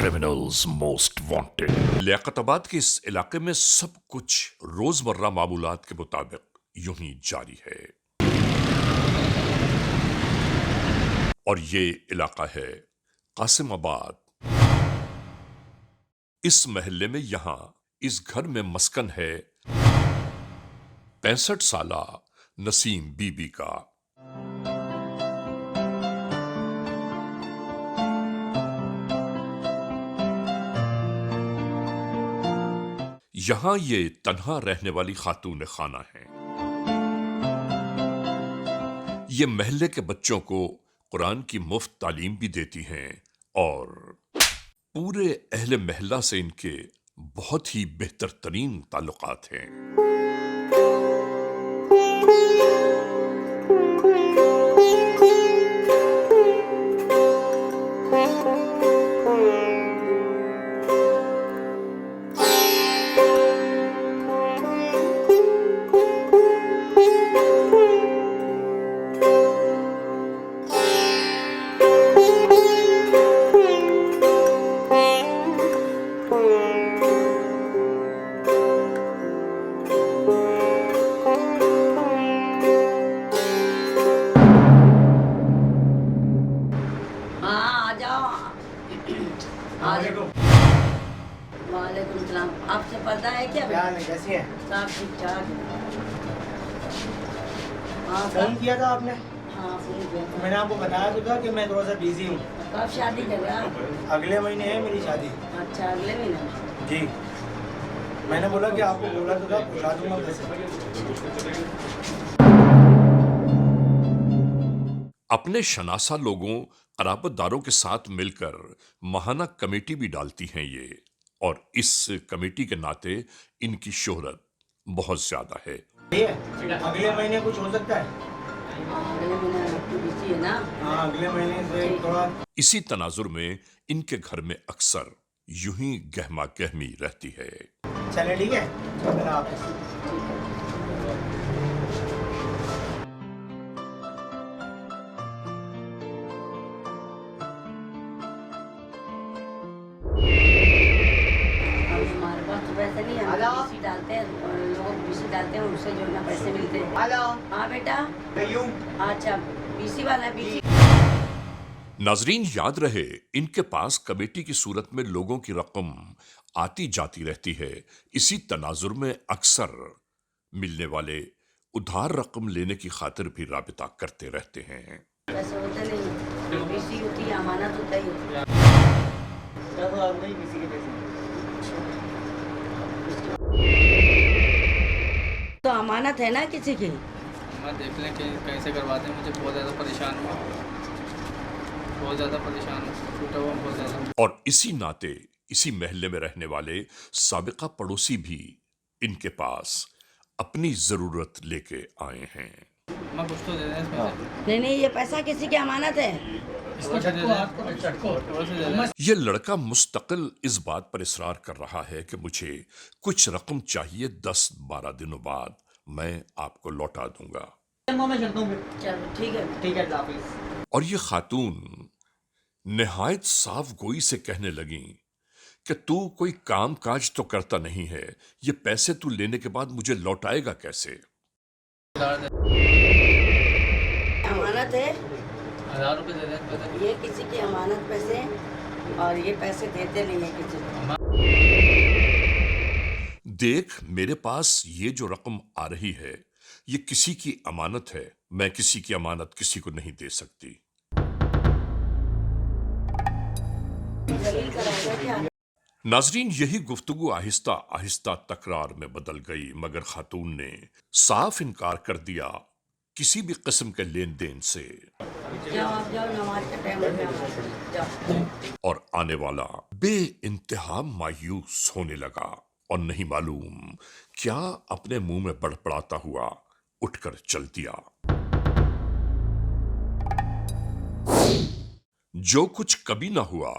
Criminals most wanted. Liaquatabad के इस इलाके में सब कुछ रोजमर्रा मामूलात के मुताबिक यूं ही जारी है और ये इलाका है कासिमाबाद। इस महल्ले में यहां इस घर में मस्कन है 65 साला नसीम बीबी का। यहां ये तन्हा रहने वाली खातून खाना है। ये महल्ले के बच्चों को कुरान की मुफ्त तालीम भी देती हैं और पूरे अहले महल्ला से इनके बहुत ही बेहतर तरीन ताल्लुकात हैं। वालेकुम सलाम। आपसे पता है क्या? कैसी है? सब ठीक ठाक। हाँ फोन किया था आपने? हाँ फोन किया था। मैंने आपको बताया तो था कि मैं थोड़ा सा बिजी हूँ। कब शादी कर रहा? अगले महीने है मेरी शादी। अच्छा अगले महीने। जी मैंने बोला कि आपको बोला तो था, पूछा दूंगा वैसे। अपने शनासा लोगों कराबतदारों के साथ मिलकर महाना कमेटी भी डालती हैं ये, और इस कमेटी के नाते इनकी शोहरत बहुत ज्यादा है। अगले महीने कुछ हो सकता है? अगले महीने आपकी बिजी है ना? हाँ अगले महीने से थोड़ा। इसी तनाजुर में इनके घर में अक्सर यूं ही गहमा गहमी रहती है। चले ठीक है, अल्लाह हाफ़िज़। हमारे पास तो पैसे नहीं है, हम बीसी डालते हैं और लोग बीसी डालते हैं, उससे जो है ना पैसे मिलते हैं। हेलो हाँ बेटा। कयूं? अच्छा बीसी वाला बीसी। नाजरीन याद रहे, इनके पास कमेटी की सूरत में लोगों की रकम आती जाती रहती है। इसी तनाजुर में अक्सर मिलने वाले उधार रकम लेने की खातिर भी राबिता करते रहते हैं। पैसे होते नहीं, बीसी होती है, अमानत होता ही है। नहीं किसी के पैसे। तो अमानत है ना किसी की। मैं देख लें कि कैसे करवाते हैं। मुझे बहुत ज़्यादा परेशान हुआ, बहुत ज़्यादा परेशान हूँ, टूटा हुआ बहुत ज़्यादा। और इसी नाते इसी महल्ले में रहने वाले साबिका पड़ोसी भी इनके पास अपनी जरूरत लेके आए हैं। मैं कुछ तो दे दें इसमें से। नहीं नहीं, ये पैसा किसी की अमानत है। इसको से दे दें, थोड़ा से दे दें। यह लड़का मुस्तकिल इस बात पर इसरार कर रहा है कि मुझे कुछ रकम चाहिए, 10-12 दिनों बाद मैं आपको लौटा दूंगा। मैं चलता हूँ। चलो ठीक है। ठीक है, अल्लाह हाफ़िज़। और ये खातून निहायत साफ गोई से कहने लगी कि तू कोई काम काज तो करता नहीं है, ये पैसे तू लेने के बाद मुझे लौटाएगा कैसे? अमानत है, 1000 रुपये दे दें पैसे। ये किसी की अमानत पैसे, और ये पैसे देते नहीं है किसी को। देख, मेरे पास ये जो रकम आ रही है ये किसी की अमानत है, मैं किसी की अमानत किसी को नहीं दे सकती। दलील कराएगा क्या? नाजरीन, यही गुफ्तगू आहिस्ता आहिस्ता तकरार में बदल गई, मगर खातून ने साफ इनकार कर दिया किसी भी किस्म के लेन देन से। जाओ आप जाओ, नमाज का टाइम हो गया, जाओ। और आने वाला बे इंतहा मायूस होने लगा और नहीं मालूम क्या अपने मुंह में बड़बड़ाता हुआ उठकर चल दिया। जो कुछ कभी ना हुआ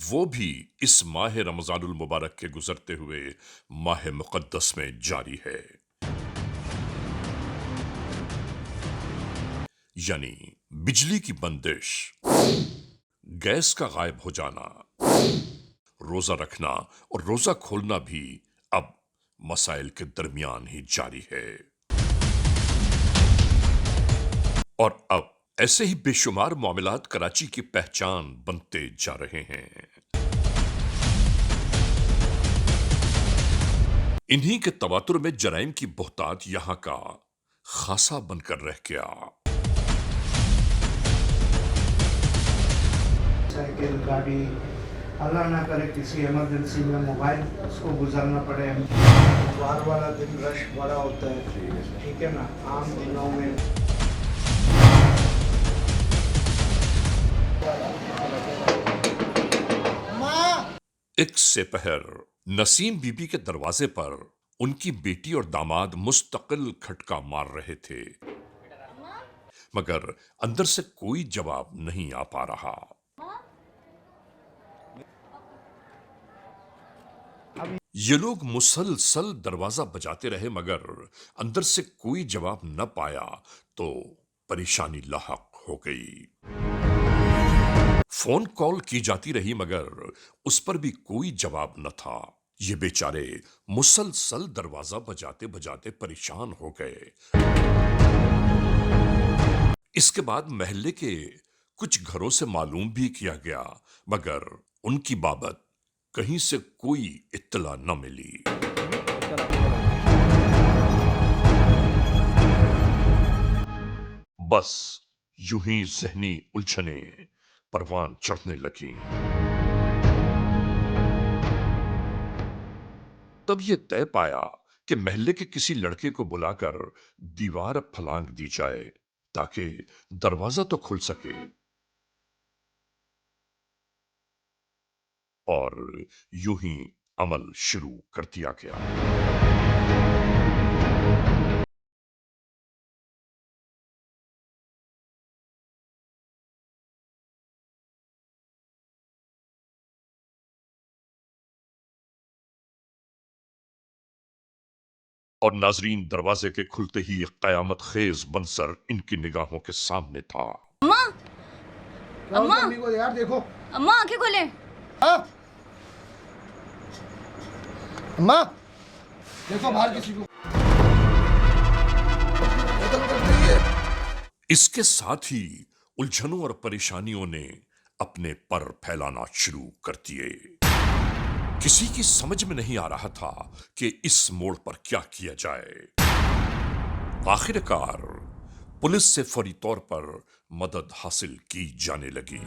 वो भी इस माह रमजानुल मुबारक के गुजरते हुए माह मुकद्दस में जारी है। यानी बिजली की बंदिश, गैस का गायब हो जाना, रोजा रखना और रोजा खोलना भी अब मसाइल के दरमियान ही जारी है। और अब ऐसे ही बेशुमार मामलात कराची की पहचान बनते जा रहे हैं। इन्हीं के तवातुर में जराइम की बोहतात यहां का खासा बनकर रह गया। साइकिल, गाड़ी, अल्लाह ना करे किसी इमरजेंसी में मोबाइल उसको गुजारना पड़े। इतवार वाला दिन रश बड़ा होता है, ठीक है ना। आम दिनों में एक सेपहर नसीम बीबी के दरवाजे पर उनकी बेटी और दामाद मुस्तकिल खटका मार रहे थे, मगर अंदर से कोई जवाब नहीं आ पा रहा। ये लोग मुसलसल दरवाजा बजाते रहे, मगर अंदर से कोई जवाब न पाया तो परेशानी लाहक हो गई। फोन कॉल की जाती रही, मगर उस पर भी कोई जवाब न था। ये बेचारे मुसलसल दरवाजा बजाते बजाते परेशान हो गए। इसके बाद महल्ले के कुछ घरों से मालूम भी किया गया, मगर उनकी बाबत कहीं से कोई इत्तला न मिली। बस यूं ही ज़हनी उलझने परवान चढ़ने लगी। तब ये तय पाया कि महल्ले के किसी लड़के को बुलाकर दीवार फलांग दी जाए ताकि दरवाजा तो खुल सके। और यूं ही अमल शुरू कर दिया गया। और नाजरीन, दरवाजे के खुलते ही एक कयामत खेज मंजर इनकी निगाहों के सामने था। अम्मा, अम्मा, मम्मी को यार देखो। अम्मा आंखें खोले। हाँ? अम्मा देखो बाहर किसी को। इसके साथ ही उलझनों और परेशानियों ने अपने पर फैलाना शुरू कर दिए। किसी की समझ में नहीं आ रहा था कि इस मोड़ पर क्या किया जाए। आखिरकार पुलिस से फौरी तौर पर मदद हासिल की जाने लगी।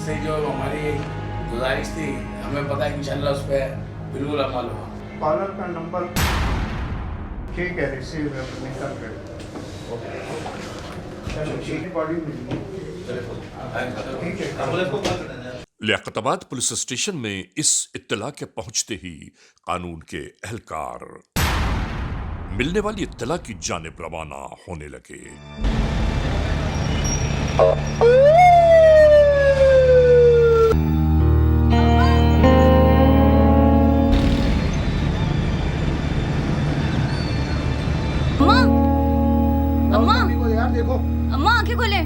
से जो हमारी गुजारिश थी, हमें पता है इंशाल्लाह उस पर बिल्कुल अमल हो। कॉलर का नंबर ठीक है, रिसीव है, निकल गए। चलो ठीक है, बॉडी मिली। ठीक है। लियाकताबाद पुलिस स्टेशन में इस इत्तला के पहुंचते ही कानून के एहलकार मिलने वाली इत्तला की जानिब रवाना होने लगे। अम्मा, मम्मी को यार देखो। अम्मा आंखें खोले।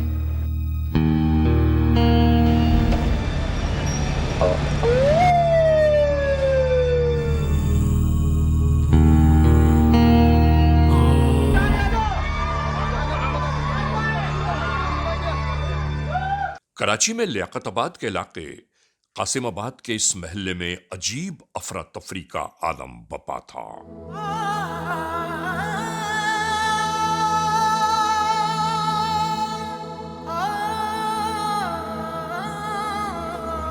कराची में लियाकताबाद के इलाके कासिमाबाद के इस महल्ले में अजीब अफरा तफरी का आलम बपा था।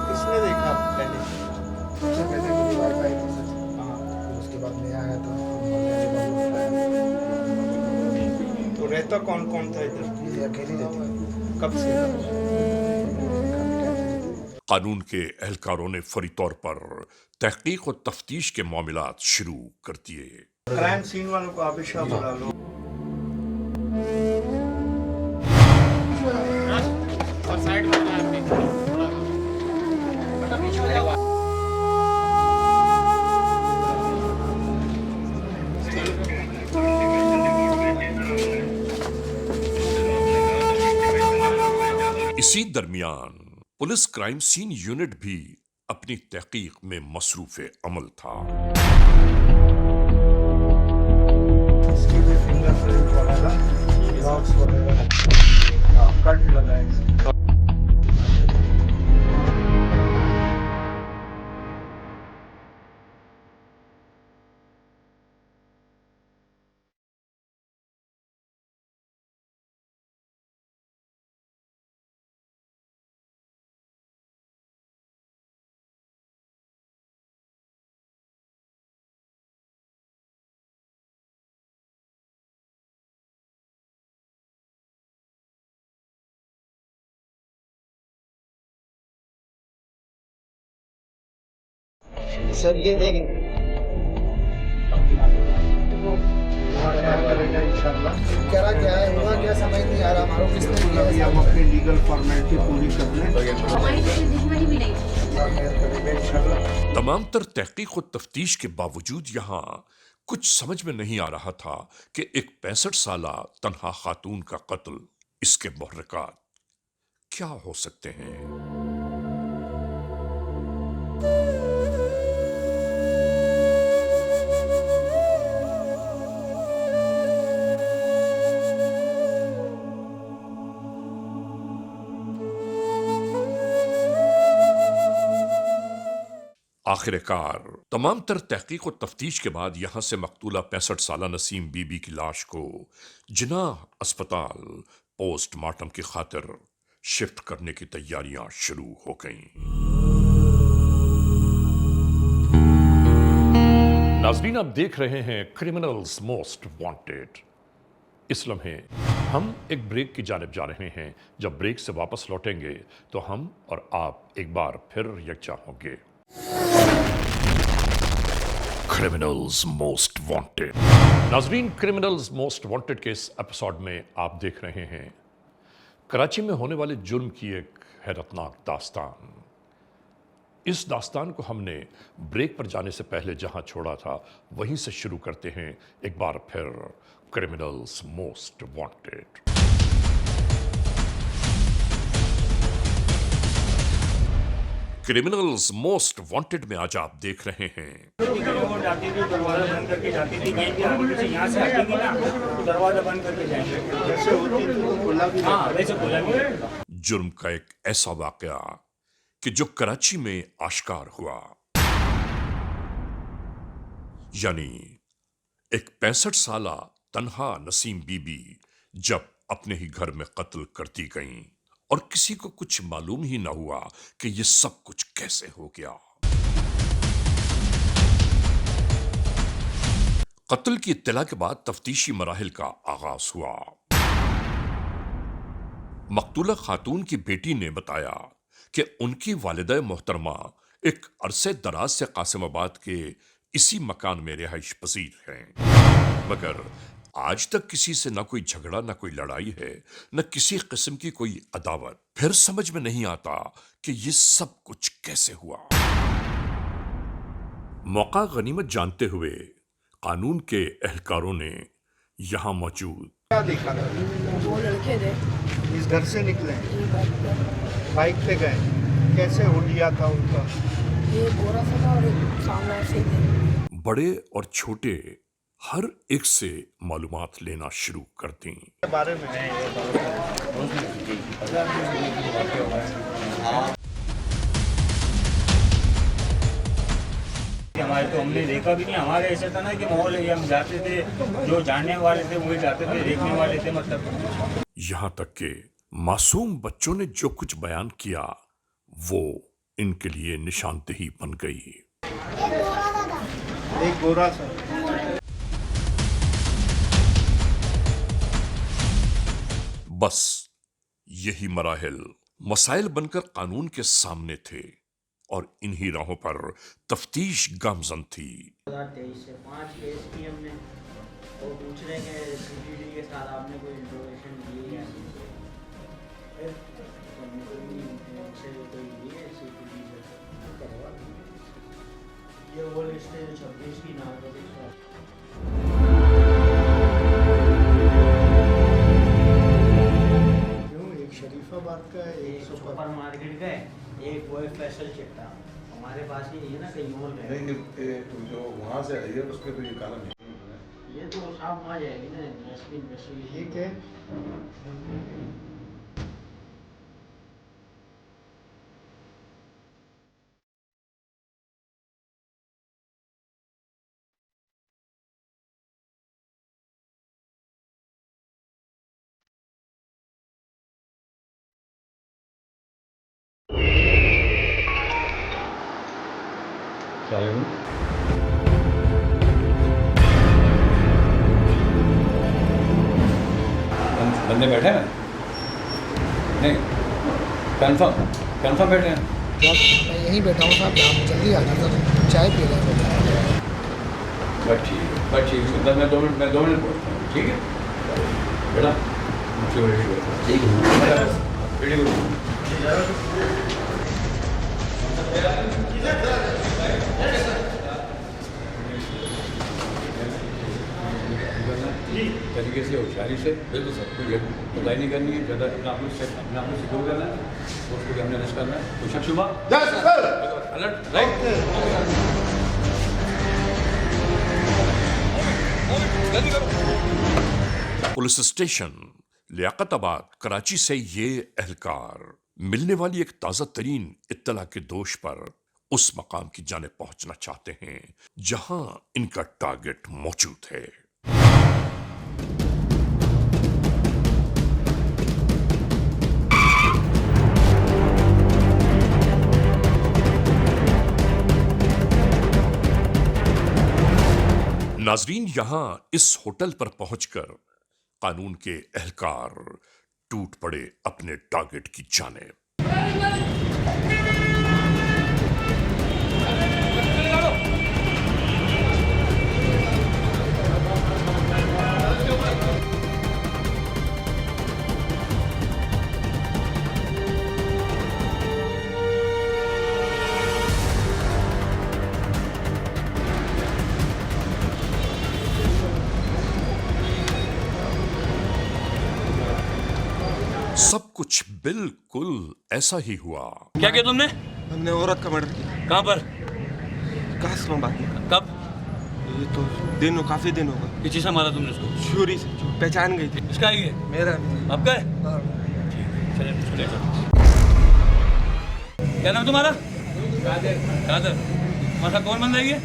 किसने देखा पहले? सबसे पहले मेरी वाइफ आई थी सर। हाँ, फिर उसके बाद मैं आया था। तो रहता कौन कौन था इधर? ये अकेली रहती है। कब से? कानून के एहलकारों ने फौरी तौर पर तहकीक और तफ्तीश के मामलात शुरू कर दिए। क्राइम सीन वालों को आबिशा बुला लो। और साइड में दरमियान पुलिस क्राइम सीन यूनिट भी अपनी तहकीक में मसरूफ अमल था। इसकी भी फिंगरप्रिंट वगैरह, लॉक्स वगैरह, कट लगा है। सर ये देखें क्या है हुआ, क्या समझ नहीं आ रहा हमारा, किसने किया है, हम अपनी लीगल फॉर्मेलिटी पूरी कर लें। हमारी कोई दुश्मनी भी नहीं थी। तमाम तर तहकीक और तफ्तीश के बावजूद यहाँ कुछ समझ में नहीं आ रहा था कि एक 65 साला तन्हा खातून का कत्ल, इसके मुहर्रिकात क्या हो सकते हैं। आखिरकार तमाम तर तहकीक और तफ्तीश के बाद यहां से मकतूला 65 साला नसीम बीबी की लाश को जिनाह अस्पताल पोस्टमार्टम की खातिर शिफ्ट करने की तैयारियां शुरू हो गईं। नाज़रीन, आप देख रहे हैं क्रिमिनल्स मोस्ट वांटेड। इस लम्हे हम एक ब्रेक की जानिब जा रहे हैं। जब ब्रेक से वापस लौटेंगे तो हम और आप एक बार फिर यकजा होंगे। Criminals most wanted. नाज़रीन, क्रिमिनल्स मोस्ट वांटेड के इस एपिसोड में आप देख रहे हैं कराची में होने वाले जुर्म की एक हैरतनाक दास्तान। इस दास्तान को हमने ब्रेक पर जाने से पहले जहां छोड़ा था वहीं से शुरू करते हैं एक बार फिर criminals most wanted. Criminals most wanted में आज आप देख रहे हैं दरवाजा बंद करके जाती थी, यहाँ से हटेगी ना तो दरवाजा बंद करके जाएंगे, जैसे होती थी वो खुला भी हाँ वैसे खुला भी। जुर्म का एक ऐसा वाकया कि जो कराची में आश्कार हुआ, यानी एक 65 साला तन्हा नसीम बीबी जब अपने ही घर में कत्ल करती गईं और किसी को कुछ मालूम ही ना हुआ कि यह सब कुछ कैसे हो गया। कत्ल की इत्तला के बाद तफ्तीशी मराहिल का आगाज हुआ। मकतूला खातून की बेटी ने बताया कि उनकी वालिदा मोहतरमा एक अरसे दराज से कासिमाबाद के इसी मकान में रिहाइश पजीर हैं, मगर आज तक किसी से ना कोई झगड़ा, ना कोई लड़ाई है, न किसी किस्म की कोई अदावत। फिर समझ में नहीं आता कि ये सब कुछ कैसे हुआ। मौका गनीमत जानते हुए कानून के एहलकारों ने यहां मौजूद क्या देखा था? वो लड़के थे, इस घर से निकले, बाइक पे गए, कैसे हुलिया था उनका? ये गोरा सा था और एक सामने ऐसे ही थे। बड़े और छोटे हर एक से मालूमात लेना शुरू कर दी। बारे में हमारे तो हमने देखा भी नहीं, हमारे ऐसा था ना कि माहौल है, हम जाते थे, जो जानने वाले थे वही जाते थे, देखने वाले थे, मतलब यहां तक के मासूम बच्चों ने जो कुछ बयान किया वो इनके लिए निशानदेही बन गई। एक गोरा सा बस यही मराहिल मसाइल बनकर कानून के सामने थे और इन्हीं राहों पर तफ्तीश गामजन थी। 2023 से 5 केस की हमने, वो पूछ रहे हैं सीसीटीवी के साथ आपने कोई इंफॉर्मेशन दी या नहीं, हमने कोई दी है सीसीटीवी से करवा दी। ये वो लिस्ट है 26 की नागरिक शरीफाबाद का है, 105 स्पेशल चिट्टा हमारे पास ही नहीं है ना, कहीं और है। नहीं जो वहाँ से आई है उसमें तो ये काला नहीं है। ये तो साफ आ जाएगी ना, डस्टबिन ठीक है। बंदे बैठे हैं नहीं, कंफर्म बैठे हैं। मैं यहीं बैठा हूँ साहब, आप जल्दी आ जाओ सर, चाय पी रहे हैं। बस ठीक है, मैं 2 मिनट पहुँचता हूँ, ठीक है बेटा। ठीक तरीके से होशियारी से, बिल्कुल सर, कोई बुराई नहीं करनी है, ज़्यादा अपना आप सिक्योर करना है, उसको भी हमने अरेस्ट करना है। कोई शक शुबा? Alert right. Police station Liaquatabad Karachi से ये एहलकार मिलने वाली एक ताजा तरीन इत्तला के दोष पर उस मकाम की जाने पहुंचना चाहते हैं जहां इनका टारगेट मौजूद है। नाजरीन, यहां इस होटल पर पहुंचकर कानून के एहलकार टूट पड़े अपने टारगेट की जाने। सब कुछ बिल्कुल ऐसा ही हुआ। क्या किया तुमने? हमने औरत का मर्डर किया। कहाँ पर? कासमाबाद में। कब? ये तो काफी दिन हो गए। किस चीज़ से मारा तुमने उसको? छुरी से, जो पहचान गई थी। इसका ही है? मेरा। आपका है? चलिए क्या नाम तुम्हारा? कादर। तुम्हारा कौन बंदा है ये?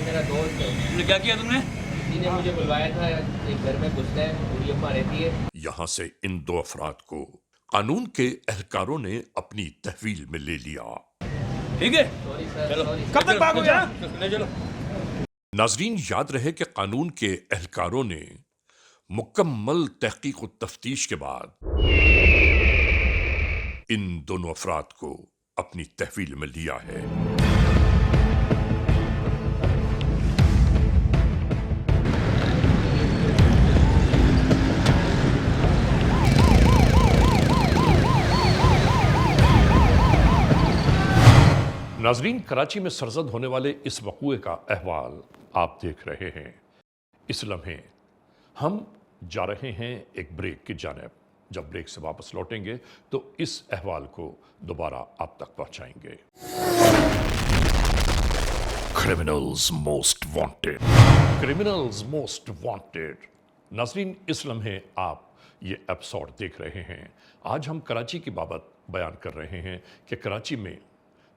मेरा दोस्त है। तुमने क्या किया तुमने? ने मुझे बुलवाया था, एक घर में घुसता है, पूरी अम्मा रहती है। यहां से इन 2 अफराद को कानून के एहलकारों ने अपनी तहवील में ले लिया। ठीक है, चलो। कब तक भागोगे? ले चलो। नाजरीन, याद रहे कि कानून के एहलकारों ने मुकम्मल तहकीक और तफ्तीश के बाद इन दोनों अफराद को अपनी तहवील में लिया है। नाजरीन, कराची में सरजद होने वाले इस वक़ूए का अहवाल आप देख रहे हैं। इस लम्हे हम जा रहे हैं एक ब्रेक की जानिब। जब ब्रेक से वापस लौटेंगे तो इस अहवाल को दोबारा आप तक पहुंचाएंगे। Criminals most wanted, criminals most wanted. नाजरीन, इस लम्हे आप ये एपिसोड देख रहे हैं। आज हम कराची की बाबत बयान कर रहे हैं कि कराची में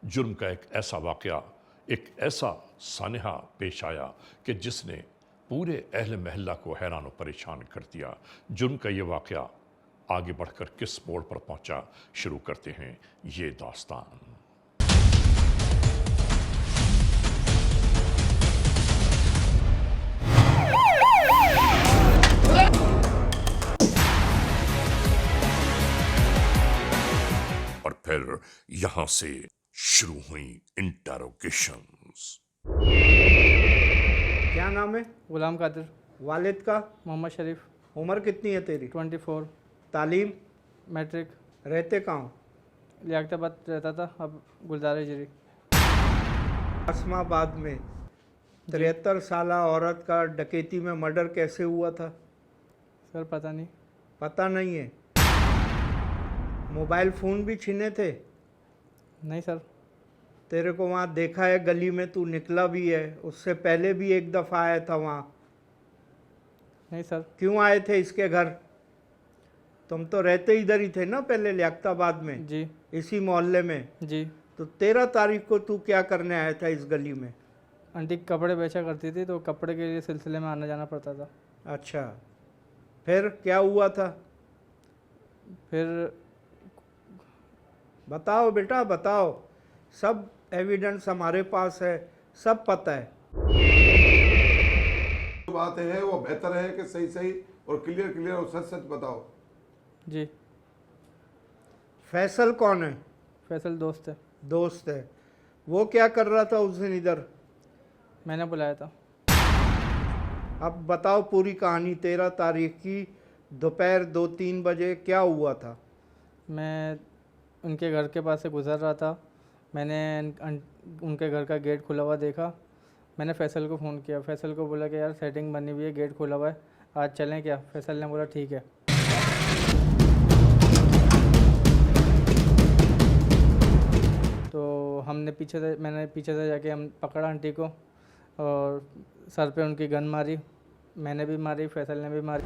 जुर्म का एक ऐसा वाक़या, एक ऐसा सानहा पेश आया कि जिसने पूरे अहल महल्ला को हैरान और परेशान कर दिया। जुर्म का ये वाक़या आगे बढ़कर किस मोड़ पर पहुंचा, शुरू करते हैं ये दास्तान। और फिर यहां से शुरू हुई इंटरोगेशंस। क्या नाम है? गुलाम कादिर। वालिद का? मोहम्मद शरीफ। उम्र कितनी है तेरी? 24। तालीम? मैट्रिक। रहते कहाँ? लियाकताबाद रहता था, अब गुलजार जरी। कासमाबाद में 73 साला औरत का डकैती में मर्डर कैसे हुआ था? सर पता नहीं। पता नहीं है? मोबाइल फ़ोन भी छीने थे? नहीं सर। तेरे को वहाँ देखा है, गली में तू निकला भी है, उससे पहले भी एक दफ़ा आया था वहाँ। नहीं सर। क्यों आए थे इसके घर? तुम तो रहते इधर ही थे ना पहले, लियाकताबाद में? जी इसी मोहल्ले में? जी। तो 13 तारीख को तू क्या करने आया था इस गली में? आंटी कपड़े बेचा करती थी तो कपड़े के लिए सिलसिले में आना जाना पड़ता था। अच्छा, फिर क्या हुआ था? फिर बताओ बेटा बताओ, सब एविडेंस हमारे पास है, सब पता है। जो बात है वो बेहतर है कि सही सही और क्लियर और सच सच बताओ। जी। फैसल कौन है? फैसल दोस्त है। दोस्त है। वो क्या कर रहा था उस दिन इधर? मैंने बुलाया था। अब बताओ पूरी कहानी। 13 तारीख की दोपहर 2-3 बजे क्या हुआ था? मैं उनके घर के पास से गुज़र रहा था, मैंने उनके घर का गेट खुला हुआ देखा। मैंने फैसल को फ़ोन किया, फैसल को बोला कि यार सेटिंग बनी हुई है, गेट खुला हुआ है, आज चलें क्या? फैसल ने बोला ठीक है। तो मैंने पीछे से जाके हम पकड़ा आंटी को और सर पे उनकी गन मारी, मैंने भी मारी, फैसल ने भी मारी।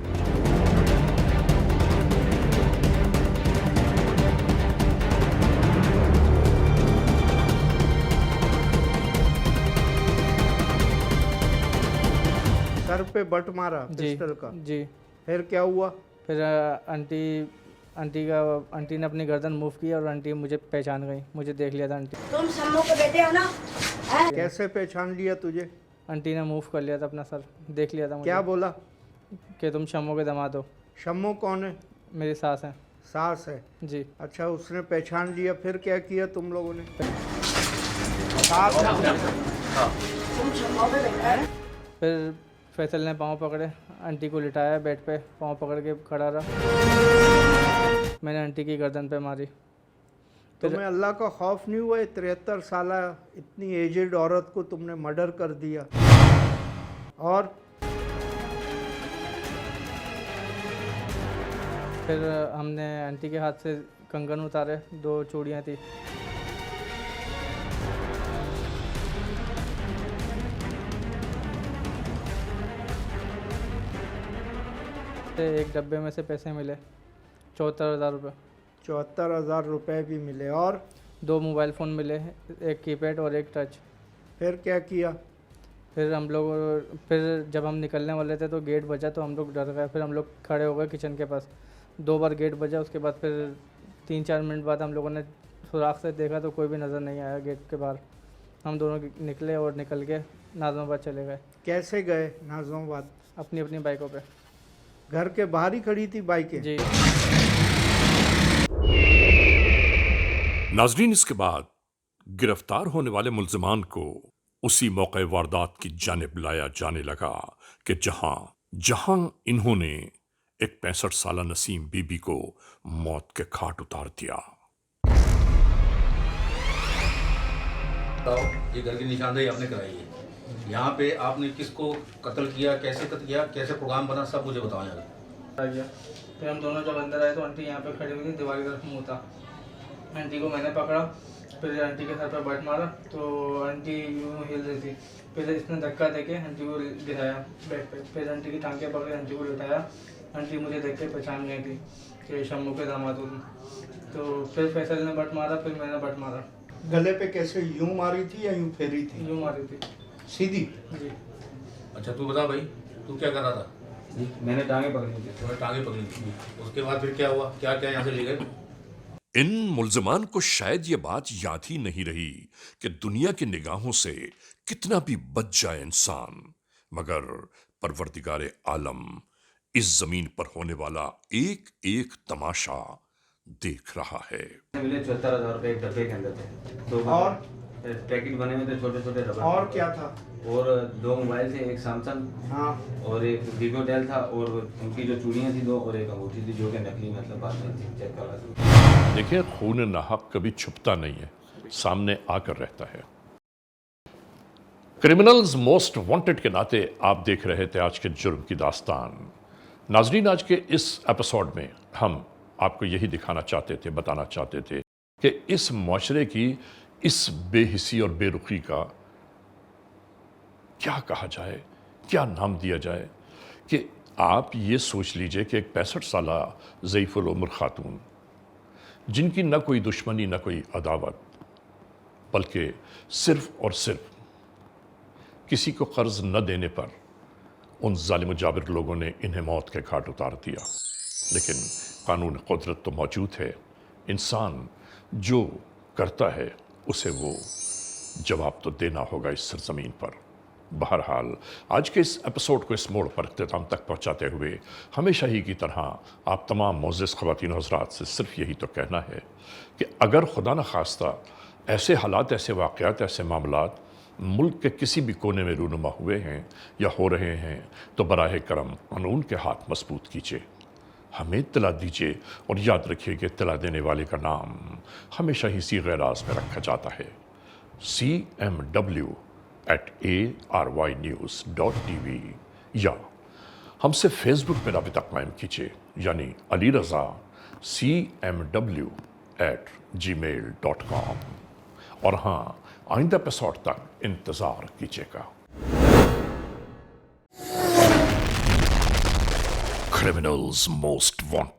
सर पे बट मारा जी पिस्टल का? जी। फिर क्या हुआ? फिर आंटी ने अपनी गर्दन मूव की और आंटी मुझे पहचान गई, मुझे देख लिया था आंटी। तुम शम्मू के बेटे हो ना? कैसे पहचान लिया तुझे? आंटी ने मूव कर लिया था अपना सर, देख लिया था मुझे। क्या बोला? कि तुम शम्मू के दामाद हो। शम्मू कौन है? मेरी सास है। सास है? जी। अच्छा, उसने पहचान लिया, फिर क्या किया तुम लोगों ने? तुम शम्मू के बेटे हो? फिर फैसल ने पाँव पकड़े, आंटी को लिटाया बेड पे, पाँव पकड़ के खड़ा रहा, मैंने आंटी की गर्दन पे मारी। तुम्हें अल्लाह का खौफ नहीं हुआ? 73 साल इतनी एजेड औरत को तुमने मर्डर कर दिया। और फिर हमने आंटी के हाथ से कंगन उतारे, 2 चूड़ियाँ थी। एक डब्बे में से पैसे मिले 74,000 रुपये। 74,000 रुपये भी मिले। और 2 मोबाइल फ़ोन मिले, एक कीपैड और एक टच। फिर क्या किया? फिर जब हम निकलने वाले थे तो गेट बजा तो हम लोग डर गए, फिर हम लोग खड़े हो गए किचन के पास। 2 बार गेट बजा, उसके बाद फिर 3-4 मिनट बाद हम लोगों ने सुराख से देखा तो कोई भी नज़र नहीं आया गेट के बाहर। हम दोनों निकले और निकल के नाज़माबाद चले गए। कैसे गए नाज़माबाद? अपनी अपनी बाइकों पे। घर के बाहर ही खड़ी थी बाइकें? जी। नाजरीन, इसके बाद गिरफ्तार होने वाले मुल्जिमान को उसी मौके वारदात की जानिब लाया जाने लगा कि जहां इन्होंने एक 65 साला नसीम बीबी को मौत के घाट उतार दिया। ये घर की निशानदेही आपने कराई है, यहाँ पे आपने किसको कत्ल किया, कैसे कत्ल किया, कैसे प्रोग्राम बना, सब मुझे बताओ यार। फिर हम दोनों जब अंदर आए तो आंटी यहाँ पे खड़ी हुई थी, दीवार की तरफ मुँह था। आंटी को मैंने पकड़ा, फिर आंटी के सर पर बट मारा तो आंटी यूँ हिल रही थी। फिर इसने धक्का देके आंटी को गिराया बेड पे, फिर आंटी की टांगें पकड़ी, आंटी को लिटाया। आंटी मुझे देख के पहचान गई थी कि शम्मू के दामाद हूँ। तो फिर फैसल ने बट मारा, फिर मैंने बट मारा। गले पे कैसे? यूं मारी थी या यूं फेरी थी? यूँ मारी थी, सीधी? जी। अच्छा तू बता भाई, तू क्या कर रहा था? मैंने टांगे पकड़ी थी। तुम्हें टांगे पकड़ी थी, उसके बाद फिर क्या हुआ, क्या क्या यहाँ से ले गए? इन मुल्जिमान को शायद ये बात याद ही नहीं रही कि दुनिया की निगाहों से कितना भी बच जाए इंसान, मगर परवरदिगारे आलम इस जमीन पर होने वाला एक एक तमाशा देख रहा है। मिले 74,000 रुपये एक डब्बे के अंदर थे। और पैकेट बने हुए थे छोटे छोटे रबर। और क्या था? और 2 मोबाइल थे, एक सैमसंग हाँ, और एक वीवो टेल था, और उनकी जो चूड़ियाँ थी 2 और एक अंगूठी थी जो कि नकली, मतलब बाद में थी, चेक करवा। देखिए, खून नाहक कभी छुपता नहीं है, सामने आकर रहता है। क्रिमिनल्स मोस्ट वांटेड के नाते आप देख रहे थे आज के जुर्म की दास्तान। नाजरीन, आज के इस एपिसोड में हम आपको यही दिखाना चाहते थे, बताना चाहते थे कि इस मुआशरे की इस बेहिसी और बेरुखी का क्या कहा जाए, क्या नाम दिया जाए कि आप ये सोच लीजिए कि एक 65 साला ज़ईफ़ुल उम्र खातून, जिनकी न कोई दुश्मनी न कोई अदावत, बल्कि सिर्फ और सिर्फ किसी को कर्ज न देने पर उन जालिम जाबिर लोगों ने इन्हें मौत के घाट उतार दिया। लेकिन कानून कुदरत तो मौजूद है। इंसान जो करता है उसे वो जवाब तो देना होगा इस सरजमीन पर। बहरहाल आज के इस एपिसोड को इस मोड़ पर इख्तिताम तक पहुंचाते हुए हमेशा ही की तरह आप तमाम मोअज़्ज़ज़ ख़वातीन हज़रात से सिर्फ यही तो कहना है कि अगर खुदा न खास्ता ऐसे हालात, ऐसे वाक़यात, ऐसे मामलात मुल्क के किसी भी कोने में रूनुमा हुए हैं या हो रहे हैं तो बराह करम कानून के हाथ मजबूत कीजिए, हमें इत्तला दीजिए और याद रखिए कि इत्तला देने वाले का नाम हमेशा ही सीग़े राज़ में रखा जाता है। cmw@arynews.tv या हमसे फेसबुक में राबिता कायम कीजिए, यानी अली रज़ा cmw@gmail.com। और हाँ, आइंदा एपिसोड तक इंतज़ार कीजिएगा। Criminals most wanted.